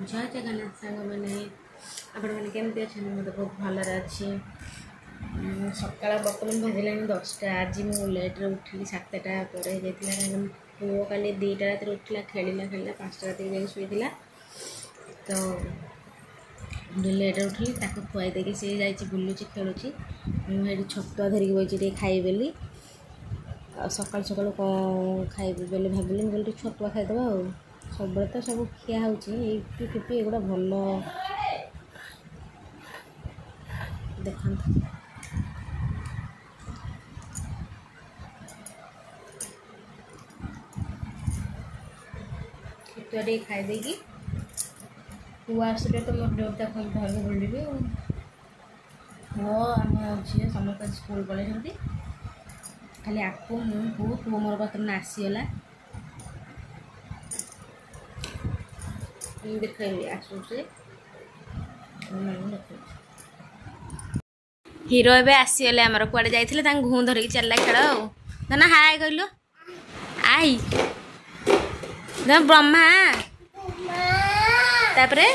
जय जगन्नाथ सांग मैंने आपण केमती अच्छे मत बहुत भलरे अच्छे सकाल बर्तमान बाजिला 10टा आज मुझे लेट्रे उठिली 7टा पर पुओ का 2टा रात उठला खेला 5टा रात जाए शुईला तो लेट्रे उठिली खुआई देके सी जा बुलूची खेलुची मुझे छतुआ धरिकी बची खाइबेली सकाल सकाल कौन खाइबी बोले भाविली मुझे छतुआ खाईदे सब तो सब खिया होपी फुपी एगुड़ा भल देखा छतुआ टे खाईदे पुआ आसले तो मोर डोरता धर बुलि पुओ आम झील समस्त स्कूल पलि खाली आपको मुझे पुओ मोर बर्तमान आसीगला देखिए आसूचे हिरो ए आसीगले आमर कुआड़े जाइए घूम धरिकी चलला खेल ना हाय कहलु आई ना ब्रह्मा तापरे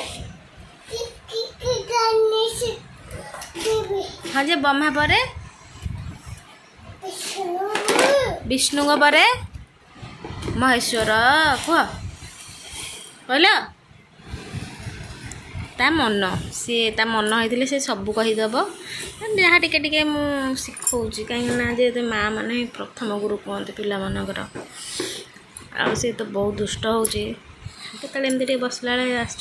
हाँ जे ब्रह्मा परे विष्णु परे महेश्वर कह कहल ता मन सी ता मन होते से सब कहीदेव जहाँ टिके टिके शिखौची कहीं जे माँ मैंने प्रथम गुरु कहते पिला मानकर आ सी तो बहुत दुष्ट होते एमती बसला आस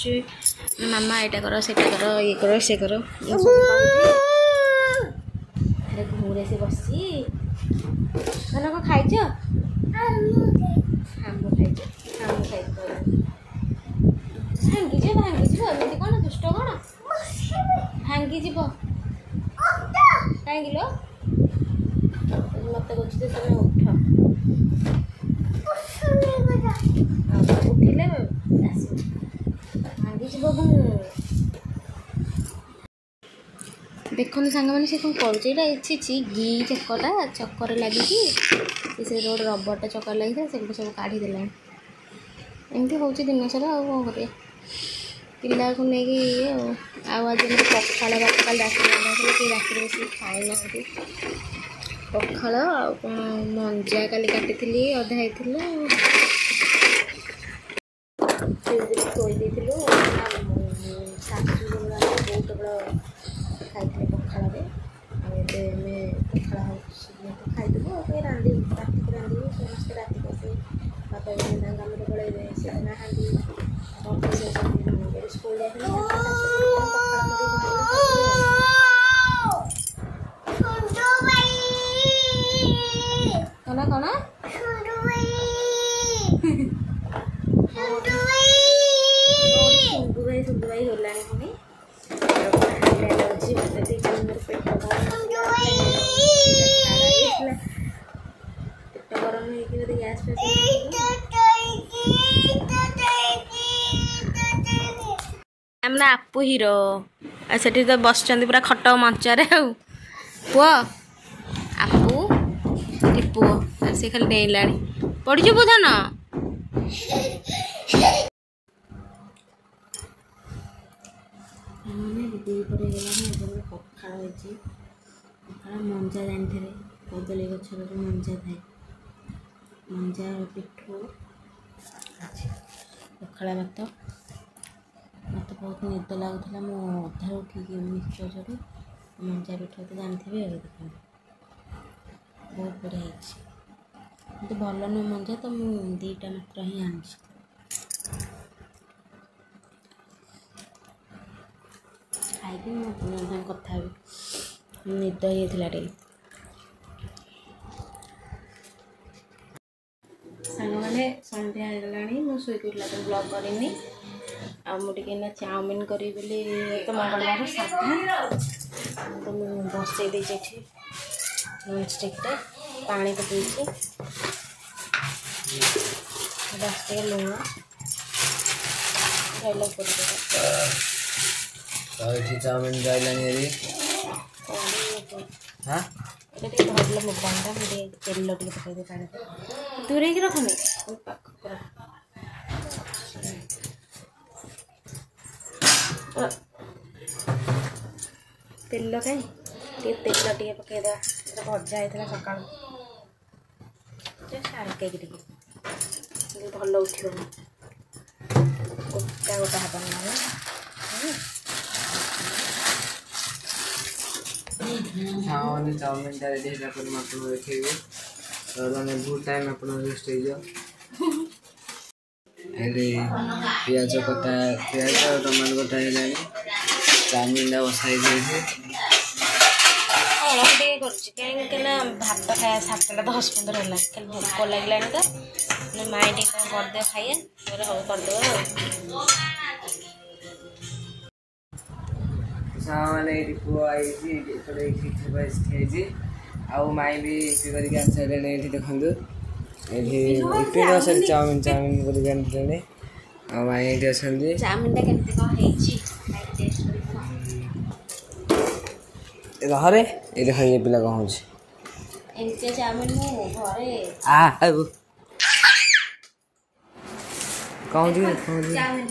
मामा यहाँ कर से कर ये कर से कर घूरे से बसी कौन खाइच आम खाइच आम खाई भांगी एमती कौन दुष्ट कौन भांगी कहीं मत कहे तुम उठ उठिले भांगी देखते सांग मैंने कौन करुँची घी चकटा चक्कर लगी से रोड रबरटा चक्कर लगी से सब काढ़ीदेला एमती हूँ दिन सारा आ कौन कर पिला को लेकिन ये आज पखाड़ भात कल रात बस खाई ना पखाड़ मंजा काली काटी अधा थोड़ी शाशु बहुत बड़ा खाई पखाड़ पखाड़ खाईदेव रांधि रात रांधि समस्त रात बापा कम पड़े से स्कूल कौन कौन सुंदू भाई होगा पुणी पेट गरम हो गैस ना आपू हिरो से तो बस पूरा खट मंचारे पुओ आपू पुओ से खाली डेला पड़ू बुधन पखाड़ पखाड़ मंजा जानी कदली गचर मंजा थाए मंजा पिठू पखाड़ भात मत बहुत निद लगुला मो अधा उठिक मिक्सचर मंजा पिठू तो जानते देख बहुत बढ़िया मत भल नुह मंजा तो मुझे 2टा मात्र ही आनी खाई मुझे कथा निद होता टे सांग मैंने संध्या होगा मुझे उठला तो ब्लॉग करनी मुझे चाउमिन करी तो मंगलवार साधा तो मुझे बसई देती नॉन स्टिक पानी पकई 10 टे लुण चाउमिन गाइलानी हाँ धरल मोबाइलटा मुझे तेल टे पकईदे पानी दूरे रखनी तेल कहीं तेल टे पकईद भजा होता सका हाल्के भल उठ गोटा गोटा हब ना हाँ चाउमिन रेडी है देखिए बहुत टाइम आप वेस्ट हो पियाज कटा पियाज टमाटो कटा है चाउमिन बसाई कहीं भात खाया 7टा 10-15 है खाली भोक लगे तो माँ टे करदे खाइए हम करदे मैंने पुआ आई आउ माई भी करके आनी सारे देखु ये सर चाउमिन चाउमिन करके आनी माई ये अच्छा चाउमिन टा केमती कौन घरे ये देख ये पिला कौन हो एमती चाउमिन मु घरे कौन चाउमिन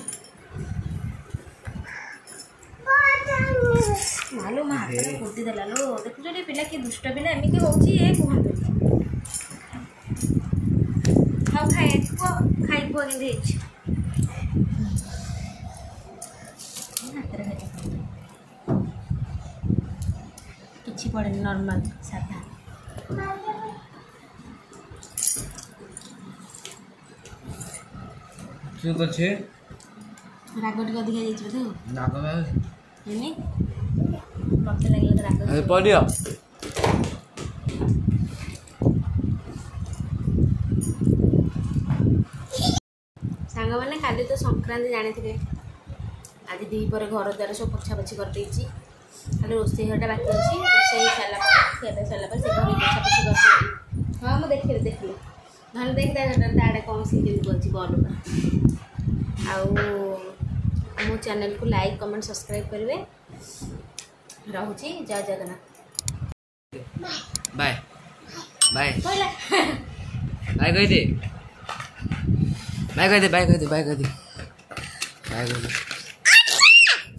मालो मा हाथ में फुटी देला लो देखु जे पिला की दुष्ट पिला एमिति होची ए कहंत खाओ खाए को खाई को केंदे किछि पड़े नॉर्मल सादा चुप अच्छे राग टिक अधिक जाई छ तो नाक में एने मते लागले तो राग अरे पड़ियो सांग माने खाली तो संक्रांति जाने थे आज दी पर घर द्वार सब पोछा पोछी कर देछि खाली रोसे घरटा बाकी अछि रोसे साला पर खेबे साला पर से घर पोछा पोछी कर हां मु देखले नहले देखदा दाडे कौन सीरियल बोलछि बॉल पर आउ मो चैनल को लाइक कमेंट सब्सक्राइब करेंगे रहुची जय जगन्नाथ बाय बाय बोला बाय कह दे बाय कह दे बाय कह दे बाय कह दे बाय कह दे